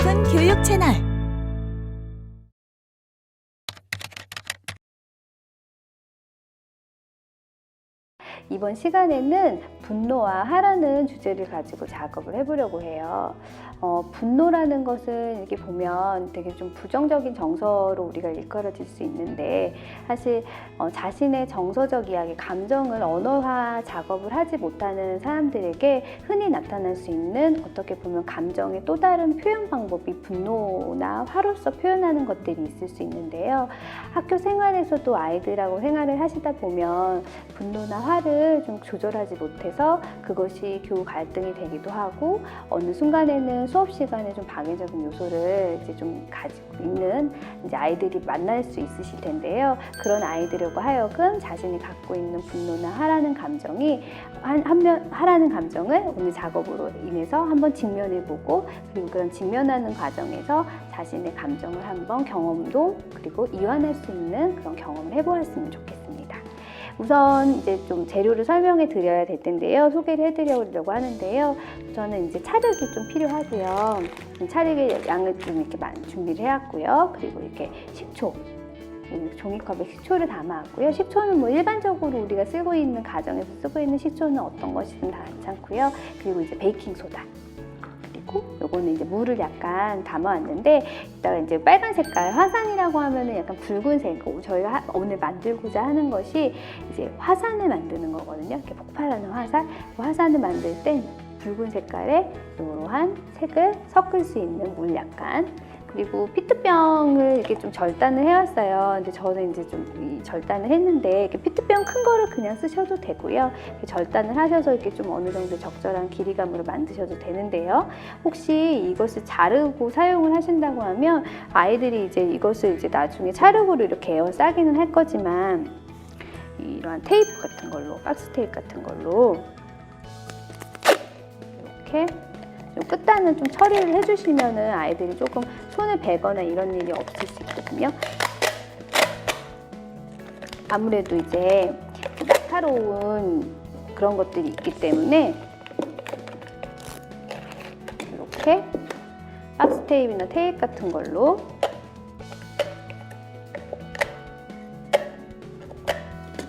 싶은 교육 채널. 이번 시간에는 분노와 화라는 주제를 가지고 작업을 해보려고 해요. 분노라는 것은 이렇게 보면 되게 좀 부정적인 정서로 우리가 일컬어질 수 있는데, 사실 자신의 정서적 이야기, 감정을 언어화 작업을 하지 못하는 사람들에게 흔히 나타날 수 있는, 어떻게 보면 감정의 또 다른 표현 방법이 분노나 화로서 표현하는 것들이 있을 수 있는데요. 학교 생활에서도 아이들하고 생활을 하시다 보면 분노나 화를 좀 조절하지 못해서 그것이 교우 갈등이 되기도 하고, 어느 순간에는 수업 시간에 좀 방해적인 요소를 이제 좀 가지고 있는 이제 아이들이 만날 수 있으실 텐데요. 그런 아이들하고 하여금 자신이 갖고 있는 분노나 화라는 감정이 화라는 감정을 오늘 작업으로 인해서 한번 직면해보고, 그리고 그런 직면하는 과정에서 자신의 감정을 한번 경험도 그리고 이완할 수 있는 그런 경험을 해보았으면 좋겠습니다. 우선 이제 좀 재료를 설명해 드려야 될 텐데요. 소개를 해드리려고 하는데요. 저는 이제 찰흙이 좀 필요하고요. 찰흙의 양을 좀 이렇게 많이 준비를 해왔고요. 그리고 이렇게 식초, 종이컵에 식초를 담아왔고요. 식초는 뭐 일반적으로 우리가 쓰고 있는, 가정에서 쓰고 있는 식초는 어떤 것이든 다 괜찮고요. 그리고 이제 베이킹 소다. 요거는 이제 물을 약간 담아왔는데, 이따가 이제 빨간 색깔 화산이라고 하면은 약간 붉은색, 저희가 오늘 만들고자 하는 것이 이제 화산을 만드는 거거든요. 이렇게 폭발하는 화산. 화산을 만들 땐 붉은 색깔의 이러한 색을 섞을 수 있는 물 약간, 그리고 피트병을 이렇게 좀 절단을 해왔어요. 근데 저는 이제 좀 절단을 했는데, 이렇게 피트병 큰 거를 그냥 쓰셔도 되고요. 이렇게 절단을 하셔서 이렇게 좀 어느 정도 적절한 길이감으로 만드셔도 되는데요. 혹시 이것을 자르고 사용을 하신다고 하면 아이들이 이제 이것을 이제 나중에 찰흙으로 이렇게 에워싸기는 할 거지만, 이러한 테이프 같은 걸로, 박스 테이프 같은 걸로 이렇게 좀 끝단을 좀 처리를 해주시면은 아이들이 조금 손을 베거나 이런 일이 없을 수 있거든요. 아무래도 이제 날카로운 그런 것들이 있기 때문에 이렇게 박스 테이프나 테이프 같은 걸로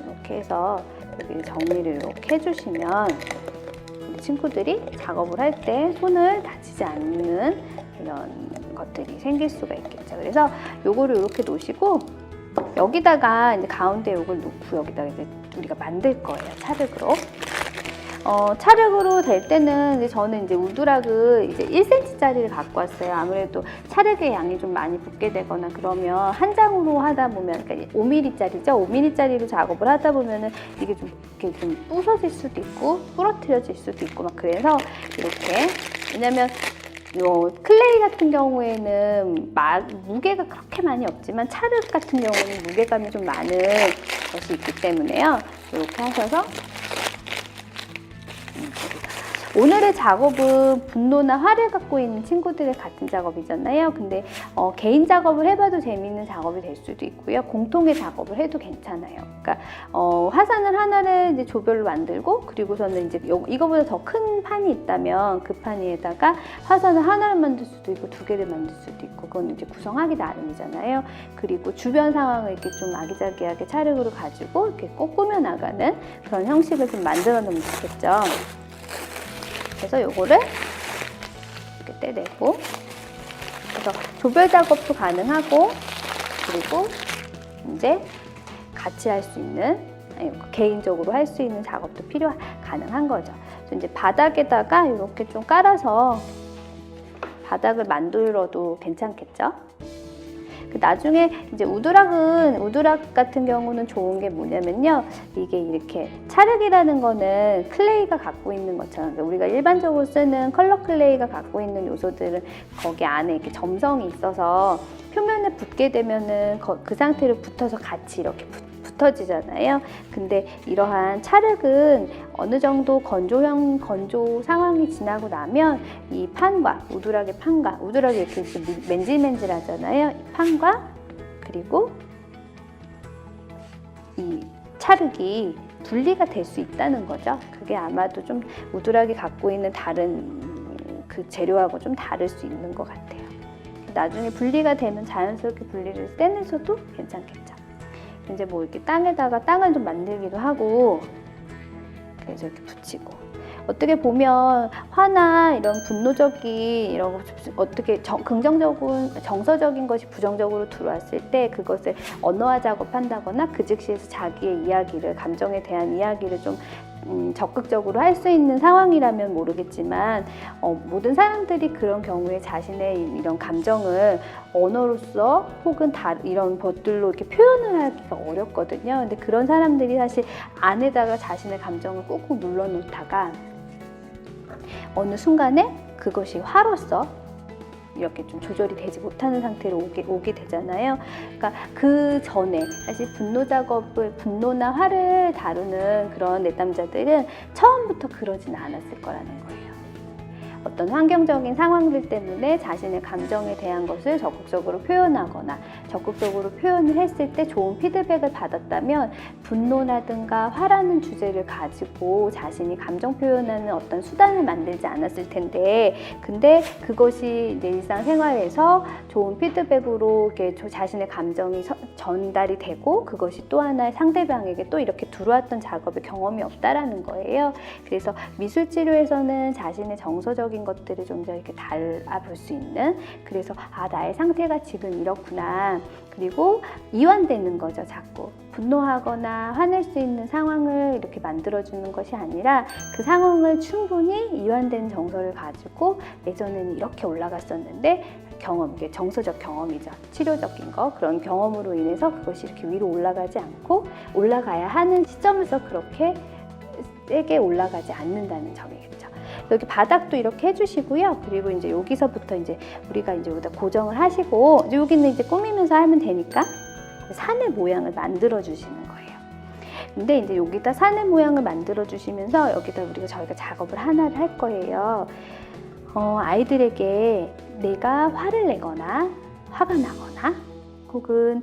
이렇게 해서 여기 정리를 이렇게 해주시면 친구들이 작업을 할 때 손을 다치지 않는 이런 것들이 생길 수가 있겠죠. 그래서 요거를 이렇게 놓으시고, 여기다가 이제 가운데 요걸 놓고 여기다가 이제 우리가 만들 거예요. 찰흙으로. 찰흙으로 될 때는 이제 저는 이제 우드락을 이제 1cm짜리를 갖고 왔어요. 아무래도 찰흙의 양이 좀 많이 붙게 되거나 그러면 한 장으로 하다 보면, 그러니까 5mm짜리죠. 5mm짜리로 작업을 하다 보면은 이게 좀 이렇게 좀 부서질 수도 있고 부러뜨려질 수도 있고 막, 그래서 이렇게, 왜냐면 클레이 같은 경우에는 무게가 그렇게 많이 없지만 찰흙 같은 경우는 무게감이 좀 많은 것이 있기 때문에요. 이렇게 하셔서 오늘의 작업은 분노나 화를 갖고 있는 친구들의 같은 작업이잖아요. 근데 개인 작업을 해봐도 재미있는 작업이 될 수도 있고요. 공통의 작업을 해도 괜찮아요. 그러니까 화산을 하나를 이제 조별로 만들고, 그리고서는 이제 이거보다 더 큰 판이 있다면 그 판 위에다가 화산을 하나를 만들 수도 있고 두 개를 만들 수도 있고, 그건 이제 구성하기 나름이잖아요. 그리고 주변 상황을 이렇게 좀 아기자기하게 찰흙으로 가지고 이렇게 꼭 꾸며 나가는 그런 형식을 좀 만들어 놓으면 좋겠죠. 그래서 요거를 이렇게 떼내고, 그래서 조별 작업도 가능하고, 그리고 이제 같이 할 수 있는, 개인적으로 할 수 있는 작업도 가능한 거죠. 그래서 이제 바닥에다가 이렇게 좀 깔아서 바닥을 만들어도 괜찮겠죠? 나중에 이제 우드락 같은 경우는 좋은 게 뭐냐면요, 이게 이렇게 찰흙이라는 거는 클레이가 갖고 있는 것처럼, 우리가 일반적으로 쓰는 컬러 클레이가 갖고 있는 요소들은 거기 안에 이렇게 점성이 있어서 표면에 붙게 되면은 그 상태로 붙어서 같이 이렇게 붙어지잖아요. 근데 이러한 찰흙은 어느 정도 건조 상황이 지나고 나면 이 판과 우드락이 이렇게 맨질맨질하잖아요. 이 판과 그리고 이 찰흙이 분리가 될 수 있다는 거죠. 그게 아마도 좀 우드락이 갖고 있는 다른 그 재료하고 좀 다를 수 있는 것 같아요. 나중에 분리가 되면 자연스럽게 분리를 떼내셔도 괜찮겠죠. 이제 뭐 이렇게 땅에다가 땅을 좀 만들기도 하고, 그래서 이렇게 붙이고. 어떻게 보면 화나 이런 분노적인 이런 거 어떻게 긍정적인 정서적인 것이 부정적으로 들어왔을 때 그것을 언어화 작업한다거나 그 즉시에서 자기의 이야기를, 감정에 대한 이야기를 좀 적극적으로 할 수 있는 상황이라면 모르겠지만 모든 사람들이 그런 경우에 자신의 이런 감정을 언어로서 혹은 이런 것들로 이렇게 표현을 하기가 어렵거든요. 근데 그런 사람들이 사실 안에다가 자신의 감정을 꾹꾹 눌러놓다가 어느 순간에 그것이 화로서 이렇게 좀 조절이 되지 못하는 상태로 오게 되잖아요. 그러니까 그 전에 사실 분노나 화를 다루는 그런 내담자들은 처음부터 그러진 않았을 거라는 거예요. 어떤 환경적인 상황들 때문에 자신의 감정에 대한 것을 적극적으로 표현하거나 적극적으로 표현을 했을 때 좋은 피드백을 받았다면 분노라든가 화라는 주제를 가지고 자신이 감정 표현하는 어떤 수단을 만들지 않았을 텐데, 근데 그것이 내 일상생활에서 좋은 피드백으로 이렇게 자신의 감정이 전달이 되고 그것이 또 하나의 상대방에게 또 이렇게 들어왔던 작업의 경험이 없다라는 거예요. 그래서 미술치료에서는 자신의 정서적인 것들을 좀 더 이렇게 달아볼 수 있는, 그래서 나의 상태가 지금 이렇구나. 그리고 이완되는 거죠. 자꾸 분노하거나 화낼 수 있는 상황을 이렇게 만들어주는 것이 아니라 그 상황을 충분히 이완된 정서를 가지고 예전에는 이렇게 올라갔었는데 이게 정서적 경험이죠. 치료적인 거, 그런 경험으로 인해서 그것이 이렇게 위로 올라가지 않고 올라가야 하는 시점에서 그렇게 세게 올라가지 않는다는 점이겠죠. 여기 바닥도 이렇게 해주시고요. 그리고 이제 여기서부터 이제 우리가 이제 여기다 고정을 하시고, 이제 여기는 이제 꾸미면서 하면 되니까 산의 모양을 만들어 주시는 거예요. 근데 이제 여기다 산의 모양을 만들어 주시면서 여기다 저희가 작업을 하나를 할 거예요. 아이들에게 내가 화를 내거나 화가 나거나 혹은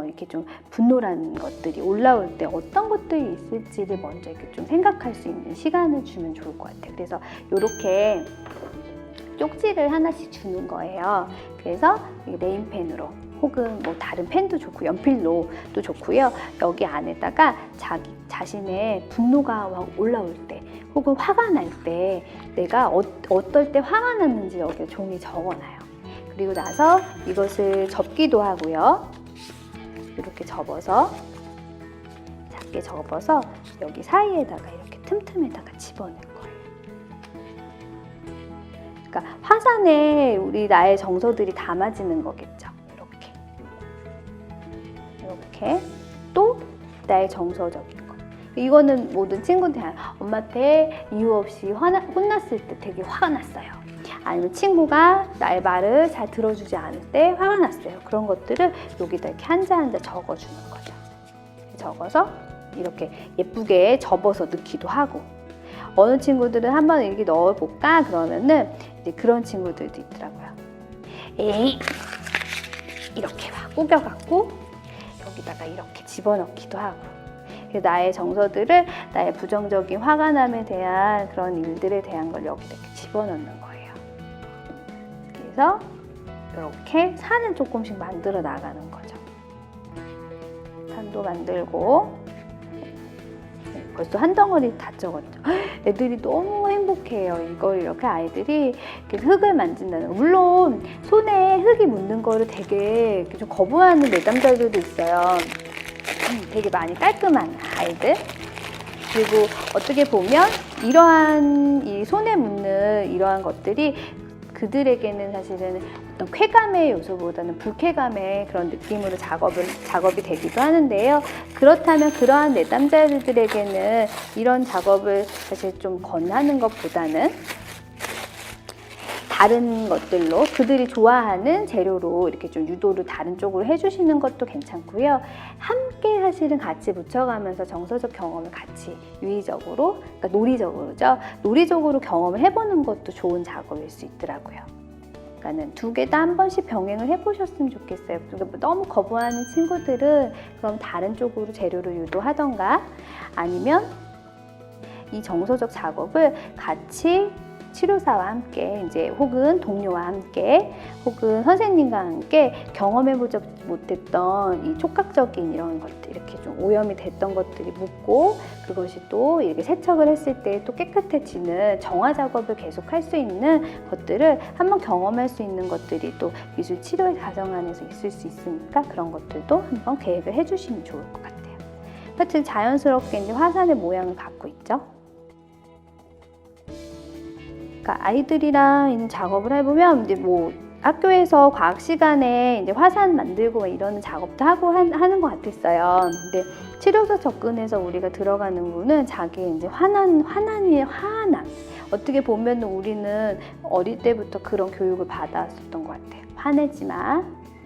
이렇게 좀 분노라는 것들이 올라올 때 어떤 것들이 있을지를 먼저 이렇게 좀 생각할 수 있는 시간을 주면 좋을 것 같아요. 그래서 이렇게 쪽지를 하나씩 주는 거예요. 그래서 네임펜으로 혹은 뭐 다른 펜도 좋고 연필로도 좋고요. 여기 안에다가 자신의 분노가 올라올 때 혹은 화가 날 때 내가 어떨 때 화가 났는지 여기 종이에 적어놔요. 그리고 나서 이것을 접기도 하고요. 이렇게 작게 접어서 여기 사이에다가 이렇게 틈틈에다가 집어넣을 거예요. 그러니까 화산에 나의 정서들이 담아지는 거겠죠. 이렇게 또 나의 정서적인 거. 이거는 모든 친구들, 엄마한테 이유 없이 혼났을 때 되게 화가 났어요. 아니면 친구가 나의 말을 잘 들어주지 않을 때 화가 났어요. 그런 것들을 여기다 이렇게 한자 한자 적어주는 거죠. 적어서 이렇게 예쁘게 접어서 넣기도 하고, 어느 친구들은 한번 이렇게 넣어볼까? 그러면은 이제 그런 친구들도 있더라고요. 에이! 이렇게 막 꾸겨갖고 여기다가 이렇게 집어넣기도 하고, 나의 정서들을, 나의 부정적인 화가 남에 대한 그런 일들에 대한 걸 여기다 이렇게 집어넣는 거예요. 그래서 이렇게 산을 조금씩 만들어 나가는 거죠. 산도 만들고, 벌써 한 덩어리 다 적었죠. 애들이 너무 행복해요. 이걸 이렇게 아이들이 이렇게 흙을 만진다는. 물론 손에 흙이 묻는 거를 되게 좀 거부하는 내담자들도 있어요. 되게 많이 깔끔한 아이들. 그리고 어떻게 보면 이러한 이 손에 묻는 이러한 것들이 그들에게는 사실은 어떤 쾌감의 요소보다는 불쾌감의 그런 느낌으로 작업이 되기도 하는데요. 그렇다면 그러한 내담자들에게는 이런 작업을 사실 좀 권하는 것보다는 다른 것들로 그들이 좋아하는 재료로 이렇게 좀 유도를 다른 쪽으로 해주시는 것도 괜찮고요. 함께 사실은 같이 묻혀가면서 정서적 경험을 같이 유의적으로, 그러니까 놀이적으로 경험을 해보는 것도 좋은 작업일 수 있더라고요. 그러니까는 두 개 다 한 번씩 병행을 해보셨으면 좋겠어요. 그러니까 너무 거부하는 친구들은 그럼 다른 쪽으로 재료를 유도하던가, 아니면 이 정서적 작업을 같이 치료사와 함께 이제 혹은 동료와 함께 혹은 선생님과 함께 경험해보지 못했던 이 촉각적인 이런 것들, 이렇게 좀 오염이 됐던 것들이 묻고 그것이 또 이렇게 세척을 했을 때 또 깨끗해지는 정화 작업을 계속 할 수 있는 것들을 한번 경험할 수 있는 것들이 또 미술 치료의 과정 안에서 있을 수 있으니까 그런 것들도 한번 계획을 해주시면 좋을 것 같아요. 하여튼 자연스럽게 이제 화산의 모양을 갖고 있죠. 그러니까 아이들이랑 작업을 해보면 이제 뭐 학교에서 과학 시간에 이제 화산 만들고 이러는 작업도 하고 하는 것 같았어요. 근데 치료서 접근해서 우리가 들어가는 부분은 자기의 이제 화난이에요, 화난. 어떻게 보면 우리는 어릴 때부터 그런 교육을 받아왔었던 것 같아요. 화내지 마.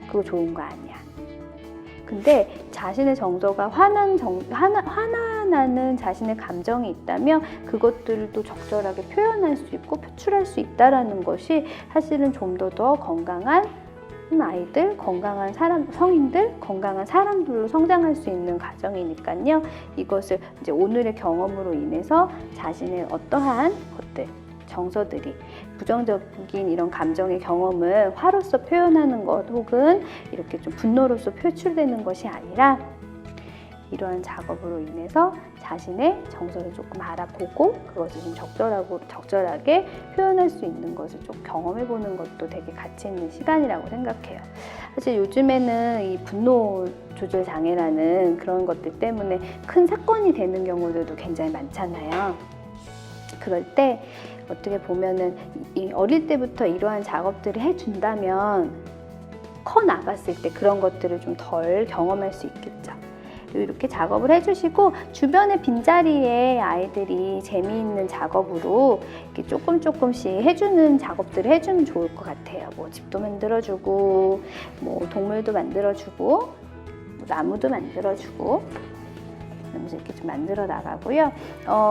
그거 좋은 거 아니야. 근데 자신의 정서가 화나는 자신의 감정이 있다면 그것들을 또 적절하게 표현할 수 있고 표출할 수 있다는 것이 사실은 좀 더 건강한 아이들, 건강한 성인들, 건강한 사람들로 성장할 수 있는 과정이니까요. 이것을 이제 오늘의 경험으로 인해서 자신의 어떠한 것들, 정서들이 부정적인 이런 감정의 경험을 화로서 표현하는 것 혹은 이렇게 좀 분노로서 표출되는 것이 아니라 이러한 작업으로 인해서 자신의 정서를 조금 알아보고 그것을 좀 적절하게 표현할 수 있는 것을 좀 경험해보는 것도 되게 가치 있는 시간이라고 생각해요. 사실 요즘에는 이 분노 조절 장애라는 그런 것들 때문에 큰 사건이 되는 경우들도 굉장히 많잖아요. 그럴 때 어떻게 보면은 어릴 때부터 이러한 작업들을 해준다면 커 나갔을 때 그런 것들을 좀 덜 경험할 수 있겠죠. 이렇게 작업을 해주시고 주변의 빈자리에 아이들이 재미있는 작업으로 이렇게 조금씩 해주는 작업들을 해주면 좋을 것 같아요. 뭐 집도 만들어주고, 뭐 동물도 만들어주고, 뭐 나무도 만들어주고. 그러면서 이렇게 좀 만들어 나가고요.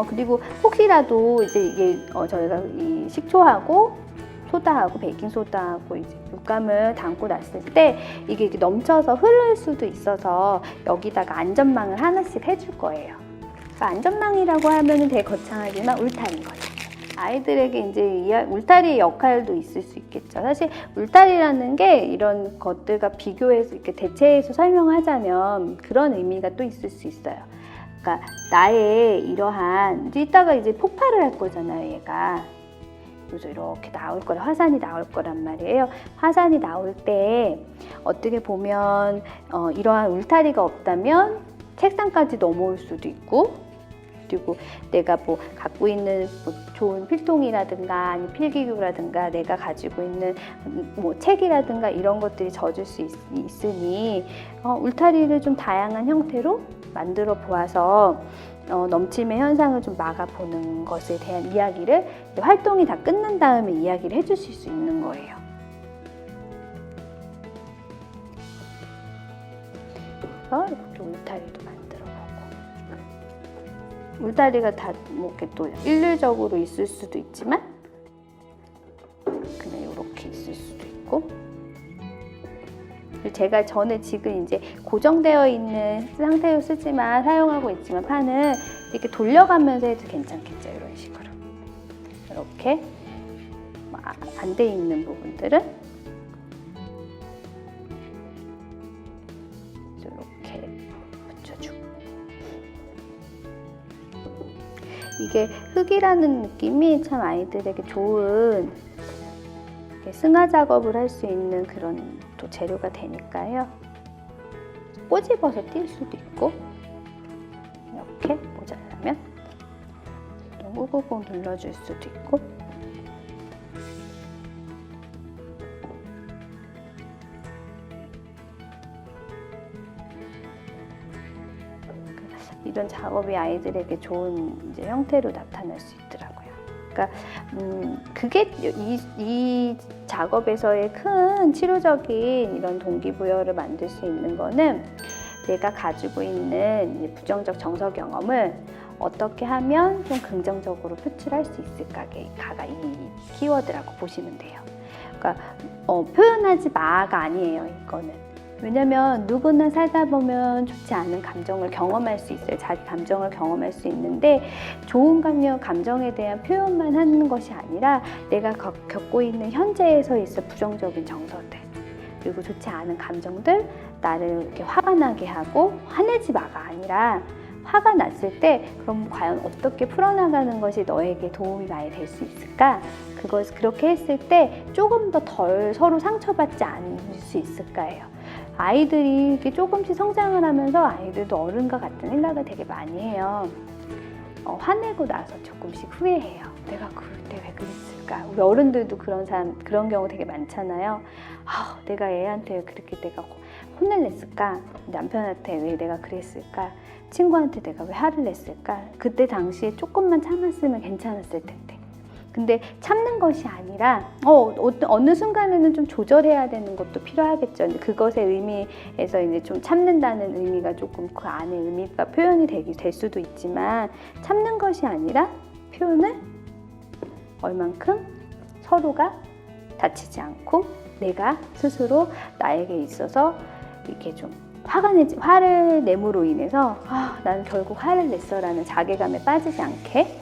그리고 혹시라도 이제 이게 저희가 이 식초하고 소다하고 베이킹소다하고 이제 물감을 담고 났을 때 이게 이렇게 넘쳐서 흐를 수도 있어서 여기다가 안전망을 하나씩 해줄 거예요. 그러니까 안전망이라고 하면은 되게 거창하지만 울타리인 거죠. 아이들에게 이제 울타리의 역할도 있을 수 있겠죠. 사실 울타리라는 게 이런 것들과 비교해서 이렇게 대체해서 설명하자면 그런 의미가 또 있을 수 있어요. 그러니까 나의 이러한 이따가 이제 폭발을 할 거잖아요, 얘가. 그래서 이렇게 나올 거라 화산이 나올 거란 말이에요. 화산이 나올 때 어떻게 보면 이러한 울타리가 없다면 책상까지 넘어올 수도 있고, 그리고 내가 뭐 갖고 있는 뭐 좋은 필통이라든가 아니 필기구라든가 내가 가지고 있는 뭐 책이라든가 이런 것들이 젖을 수 있으니 울타리를 좀 다양한 형태로 만들어 보아서 넘침의 현상을 좀 막아보는 것에 대한 이야기를 활동이 다 끝난 다음에 이야기를 해주실 수 있는 거예요. 그래서 이렇게 울타리도 만들어보고 울타리가 다 뭐 이렇게 또 일률적으로 있을 수도 있지만 그냥 이렇게 있을 수도 있고. 제가 전에 지금 이제 고정되어 있는 상태로 쓰지만 사용하고 있지만 판을 이렇게 돌려가면서 해도 괜찮겠죠. 이런 식으로 이렇게 안 돼 있는 부분들은 이렇게 붙여주고. 이게 흙이라는 느낌이 참 아이들에게 좋은 승화 작업을 할 수 있는 그런 또 재료가 되니까요. 꼬집어서 뛸 수도 있고 이렇게 모자라면 또 꾹꾹 눌러줄 수도 있고. 이런 작업이 아이들에게 좋은 이제 형태로 나타날 수 있더라고요. 그러니까 그게 이 작업에서의 큰 치료적인 이런 동기부여를 만들 수 있는 거는 내가 가지고 있는 부정적 정서 경험을 어떻게 하면 좀 긍정적으로 표출할 수 있을까가 이 키워드라고 보시면 돼요. 그러니까 표현하지 마가 아니에요. 이거는 왜냐면 누구나 살다 보면 좋지 않은 감정을 경험할 수 있어요. 자기 감정을 경험할 수 있는데 좋은 감정에 대한 표현만 하는 것이 아니라 내가 겪고 있는 현재에서 있어 부정적인 정서들 그리고 좋지 않은 감정들 나를 이렇게 화가 나게 하고 화내지 마가 아니라 화가 났을 때 그럼 과연 어떻게 풀어나가는 것이 너에게 도움이 많이 될 수 있을까? 그렇게 했을 때 조금 더 덜 서로 상처받지 않을 수 있을까요? 아이들이 이렇게 조금씩 성장을 하면서 아이들도 어른과 같은 생각을 되게 많이 해요. 화내고 나서 조금씩 후회해요. 내가 그럴 때 왜 그랬을까? 우리 어른들도 그런 경우 되게 많잖아요. 내가 애한테 그렇게 내가 혼을 냈을까? 남편한테 왜 내가 그랬을까? 친구한테 내가 왜 화를 냈을까? 그때 당시에 조금만 참았으면 괜찮았을 텐데. 근데 참는 것이 아니라 어느 순간에는 좀 조절해야 되는 것도 필요하겠죠. 그것의 의미에서 이제 좀 참는다는 의미가 조금 그 안에 의미가 표현이 될 수도 있지만 참는 것이 아니라 표현을 얼만큼 서로가 다치지 않고 내가 스스로 나에게 있어서 이렇게 좀 화를 내므로 인해서 나는 결국 화를 냈어라는 자괴감에 빠지지 않게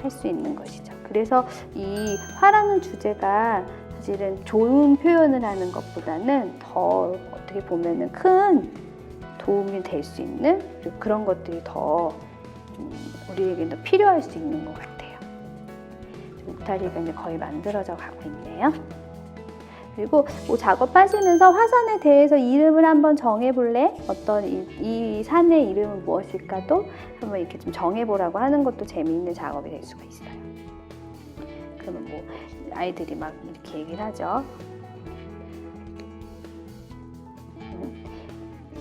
할 수 있는 것이죠. 그래서 이 화라는 주제가 사실은 좋은 표현을 하는 것보다는 더 어떻게 보면은 큰 도움이 될 수 있는 그런 것들이 더 우리에게 더 필요할 수 있는 것 같아요. 울타리가 이제 거의 만들어져 가고 있네요. 그리고 작업하시면서 화산에 대해서 이름을 한번 정해볼래? 이 산의 이름은 무엇일까도 한번 이렇게 좀 정해보라고 하는 것도 재미있는 작업이 될 수가 있어요. 그러면 아이들이 막 이렇게 얘기를 하죠.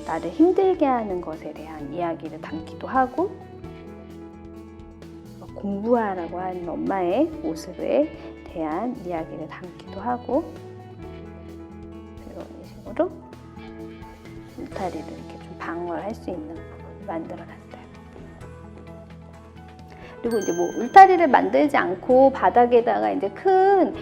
나를 힘들게 하는 것에 대한 이야기를 담기도 하고 공부하라고 하는 엄마의 모습에 대한 이야기를 담기도 하고 이런 식으로 울타리를 이렇게 좀 방어할 수 있는 부분을 만들어놨어요. 그리고 이제 울타리를 만들지 않고 바닥에다가 이제 큰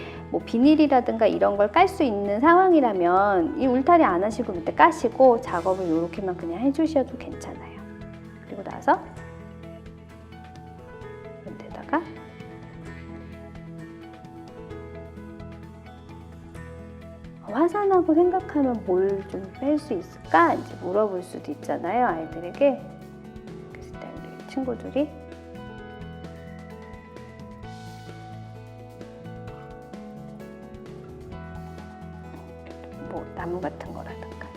비닐이라든가 이런 걸 깔 수 있는 상황이라면 이 울타리 안 하시고 밑에 까시고 작업을 이렇게만 그냥 해주셔도 괜찮아요. 그리고 나서 여기다가 화산하고 생각하면 뭘 좀 뺄 수 있을까? 이제 물어볼 수도 있잖아요, 아이들에게. 그랬을 때 우리 친구들이 나무 같은 거라든가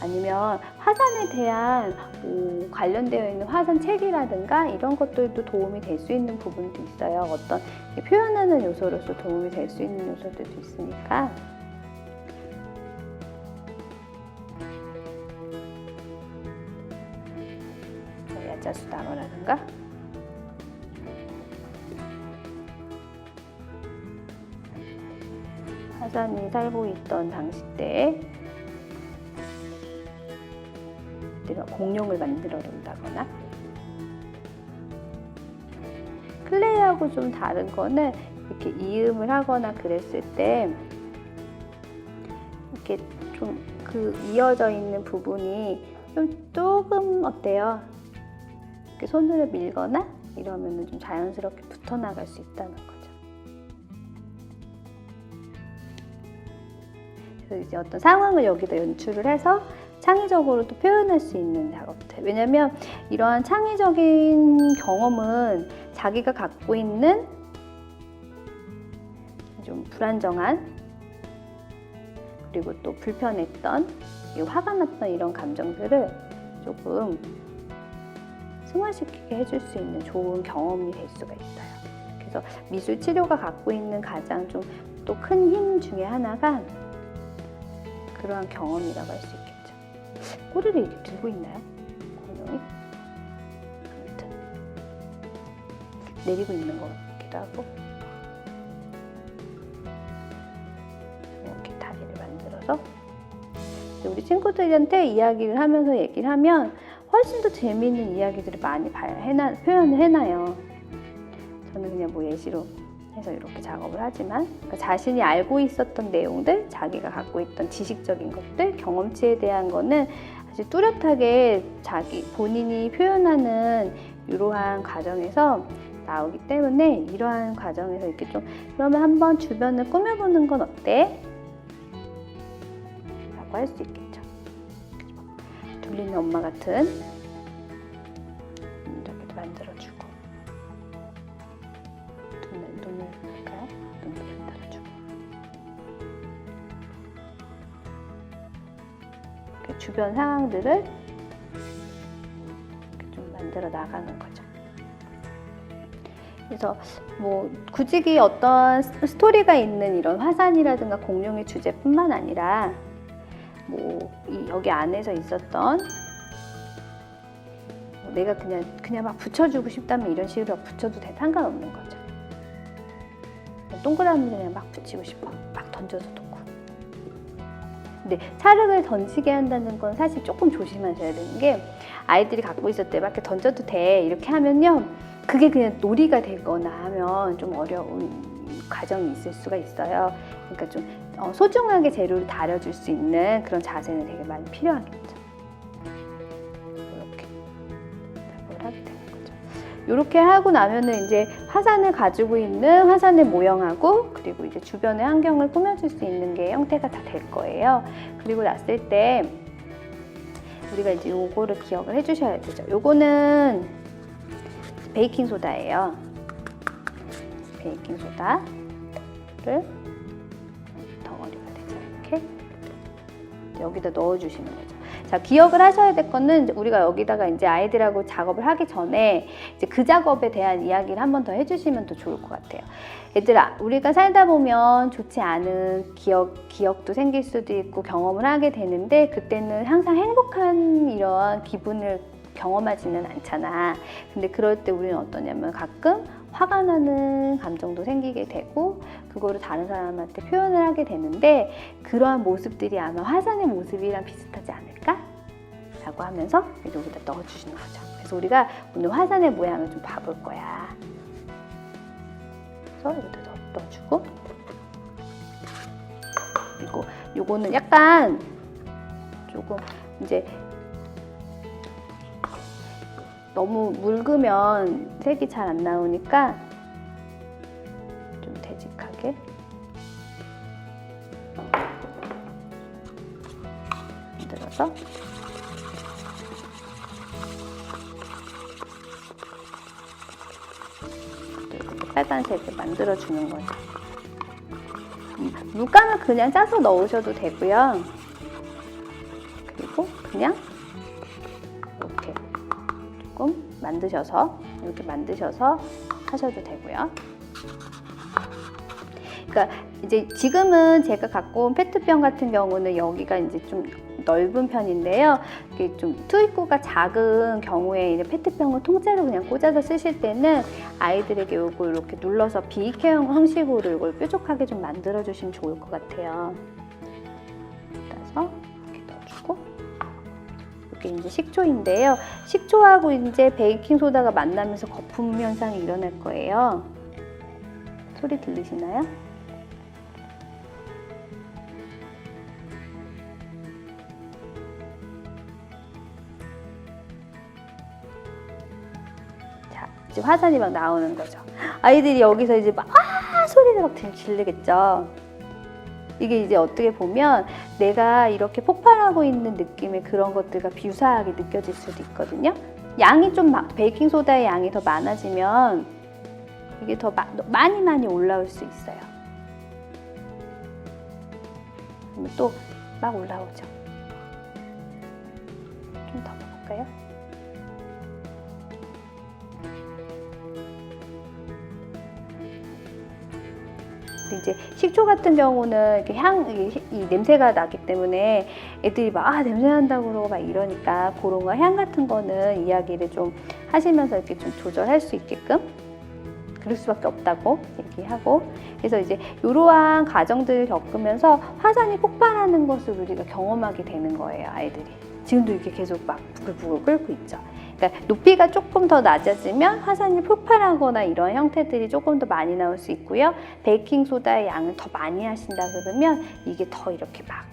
아니면 화산에 대한 관련되어 있는 화산 책이라든가 이런 것들도 도움이 될 수 있는 부분도 있어요. 어떤 표현하는 요소로서 도움이 될 수 있는 요소들도 있으니까 야자수 나무라든가 화산이 살고 있던 당시 때에 내가 공룡을 만들어 놓는다거나 클레이하고 좀 다른 거는 이렇게 이음을 하거나 그랬을 때 이렇게 좀 이어져 있는 부분이 좀 조금 어때요? 이렇게 손으로 밀거나 이러면은 좀 자연스럽게 붙어 나갈 수 있다는 거죠. 그래서 이제 어떤 상황을 여기다 연출을 해서 창의적으로 또 표현할 수 있는 작업들. 왜냐면 이러한 창의적인 경험은 자기가 갖고 있는 좀 불안정한 그리고 또 불편했던 화가 났던 이런 감정들을 조금 승화시키게 해줄 수 있는 좋은 경험이 될 수가 있어요. 그래서 미술 치료가 갖고 있는 가장 좀 또 큰 힘 중에 하나가 그러한 경험이라고 할 수 있겠죠. 꼬리를 이렇게 들고 있나요? 공룡이? 아무튼 내리고 있는 것 같기도 하고 이렇게 다리를 만들어서 우리 친구들한테 이야기를 하면서 얘기를 하면 훨씬 더 재미있는 이야기들을 많이 표현을 해놔요. 저는 그냥 예시로 해서 이렇게 작업을 하지만 그러니까 자신이 알고 있었던 내용들, 자기가 갖고 있던 지식적인 것들, 경험치에 대한 거는 아주 뚜렷하게 자기 본인이 표현하는 이러한 과정에서 나오기 때문에 이러한 과정에서 이렇게 좀 그러면 한번 주변을 꾸며보는 건 어때? 라고 할 수 있겠죠. 둘리는 엄마 같은 이렇게도 만들어주고 눈을 볼까요? 눈을 만들어주고 이렇게 주변 상황들을 이렇게 좀 만들어 나가는 거죠. 그래서 뭐 굳이 어떤 스토리가 있는 이런 화산이라든가 공룡의 주제뿐만 아니라 뭐 여기 안에서 있었던 내가 그냥 막 붙여주고 싶다면 이런 식으로 붙여도 상관없는 거죠. 동그라미를 그냥 막 붙이고 싶어. 막 던져서 놓고. 근데 찰흙을 던지게 한다는 건 사실 조금 조심하셔야 되는 게 아이들이 갖고 있을 때 막 이렇게 던져도 돼 이렇게 하면요. 그게 그냥 놀이가 되거나 하면 좀 어려운 과정이 있을 수가 있어요. 그러니까 좀 소중하게 재료를 다려줄 수 있는 그런 자세는 되게 많이 필요하겠죠. 이렇게 작업을 하게 되는 거죠. 이렇게 하고 나면은 이제 화산을 가지고 있는 화산의 모형하고 그리고 이제 주변의 환경을 꾸며줄 수 있는 게 형태가 다 될 거예요. 그리고 났을 때 우리가 이제 요거를 기억을 해주셔야 되죠. 요거는 베이킹 소다예요. 베이킹 소다를 덩어리가 되죠. 이렇게 여기다 넣어주시는 거죠. 자, 기억을 하셔야 될 거는 우리가 여기다가 이제 아이들하고 작업을 하기 전에 이제 그 작업에 대한 이야기를 한 번 더 해주시면 더 좋을 것 같아요. 얘들아, 우리가 살다 보면 좋지 않은 기억도 생길 수도 있고 경험을 하게 되는데 그때는 항상 행복한 이런 기분을 경험하지는 않잖아. 근데 그럴 때 우리는 어떠냐면 가끔 화가 나는 감정도 생기게 되고 그거를 다른 사람한테 표현을 하게 되는데 그러한 모습들이 아마 화산의 모습이랑 비슷하지 않을까? 라고 하면서 여기다 넣어주시는 거죠. 그래서 우리가 오늘 화산의 모양을 좀 봐볼 거야. 그래서 여기다 넣어주고 그리고 요거는 약간 조금 이제 너무 묽으면 색이 잘 안 나오니까 좀 되직하게 만들어서 빨간색을 만들어주는 거죠. 물감을 그냥 짜서 넣으셔도 되고요. 그리고 그냥 이렇게 조금 만드셔서 이렇게 만드셔서 하셔도 되고요. 그러니까 이제 지금은 제가 갖고 온 페트병 같은 경우는 여기가 이제 좀 넓은 편인데요. 이게 좀 투입구가 작은 경우에 이제 페트병을 통째로 그냥 꽂아서 쓰실 때는 아이들에게 요거 이렇게 눌러서 비익형 형식으로 이걸 뾰족하게 좀 만들어 주시면 좋을 것 같아요. 따서 이렇게 넣어주고 이게 이제 식초인데요. 식초하고 이제 베이킹 소다가 만나면서 거품 현상이 일어날 거예요. 소리 들리시나요? 자, 이제 화산이 막 나오는 거죠. 아이들이 여기서 이제 막 소리를 막 지르겠죠. 이게 이제 어떻게 보면 내가 이렇게 폭발하고 있는 느낌의 그런 것들과 비유사하게 느껴질 수도 있거든요. 양이 좀 베이킹 소다의 양이 더 많아지면 이게 더 많이 올라올 수 있어요. 그러면 또 막 올라오죠. 좀 더 넣어볼까요? 이제 식초 같은 경우는 이렇게 이 냄새가 나기 때문에 애들이 막 냄새 난다고 그러고 막 이러니까 그런 거 향 같은 거는 이야기를 좀 하시면서 이렇게 좀 조절할 수 있게끔 그럴 수밖에 없다고 얘기하고 그래서 이제 이러한 과정들을 겪으면서 화산이 폭발하는 것을 우리가 경험하게 되는 거예요. 아이들이 지금도 이렇게 계속 막 부글부글 끓고 있죠. 그러니까 높이가 조금 더 낮아지면 화산이 폭발하거나 이런 형태들이 조금 더 많이 나올 수 있고요. 베이킹 소다의 양을 더 많이 하신다 그러면 이게 더 이렇게 막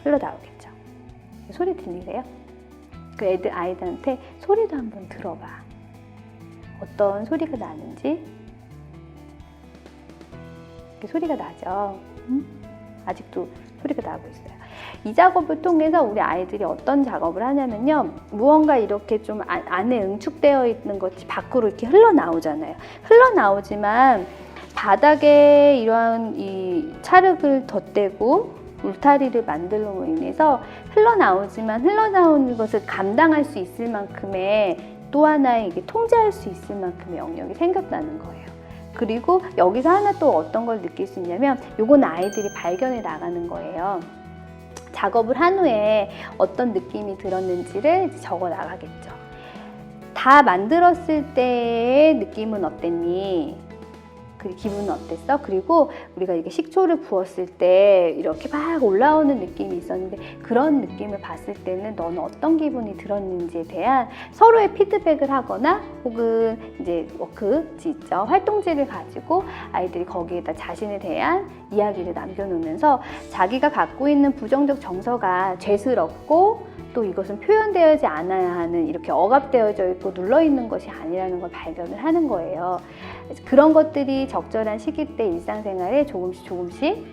흘러나오겠죠. 소리 들리세요? 그 아이들한테 소리도 한번 들어봐. 어떤 소리가 나는지. 소리가 나죠. 아직도 소리가 나고 있어요. 이 작업을 통해서 우리 아이들이 어떤 작업을 하냐면요. 무언가 이렇게 좀 안에 응축되어 있는 것이 밖으로 이렇게 흘러나오잖아요. 흘러나오지만 바닥에 이러한 이 찰흙을 덧대고 울타리를 만들므로 인해서 흘러나오는 것을 감당할 수 있을 만큼의 또 하나의 이게 통제할 수 있을 만큼의 영역이 생겼다는 거예요. 그리고 여기서 하나 또 어떤 걸 느낄 수 있냐면 요건 아이들이 발견해 나가는 거예요. 작업을 한 후에 어떤 느낌이 들었는지를 적어 나가겠죠. 다 만들었을 때의 느낌은 어땠니? 그 기분은 어땠어? 그리고 우리가 이게 식초를 부었을 때 이렇게 막 올라오는 느낌이 있었는데 그런 느낌을 봤을 때는 너는 어떤 기분이 들었는지에 대한 서로의 피드백을 하거나 혹은 이제 워크지 있죠. 활동지를 가지고 아이들이 거기에다 자신에 대한 이야기를 남겨놓으면서 자기가 갖고 있는 부정적 정서가 죄스럽고 또 이것은 표현되어지 않아야 하는 이렇게 억압되어져 있고 눌러있는 것이 아니라는 걸 발견을 하는 거예요. 그런 것들이 적절한 시기 때 일상생활에 조금씩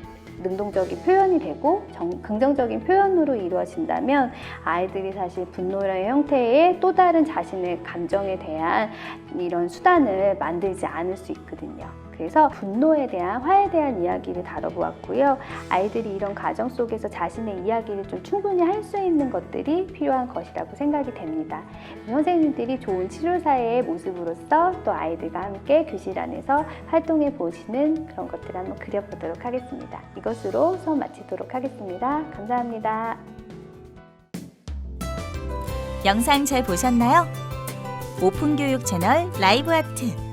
능동적인 표현이 되고 긍정적인 표현으로 이루어진다면 아이들이 사실 분노의 형태의 또 다른 자신의 감정에 대한 이런 수단을 만들지 않을 수 있거든요. 그래서 분노에 대한, 화에 대한 이야기를 다뤄보았고요. 아이들이 이런 과정 속에서 자신의 이야기를 좀 충분히 할 수 있는 것들이 필요한 것이라고 생각이 됩니다. 선생님들이 좋은 치료사의 모습으로서 또 아이들과 함께 교실 안에서 활동해 보시는 그런 것들을 한번 그려보도록 하겠습니다. 이것으로 수업 마치도록 하겠습니다. 감사합니다. 영상 잘 보셨나요? 오픈교육 채널 라이브 아트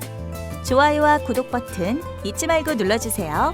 좋아요와 구독 버튼 잊지 말고 눌러주세요.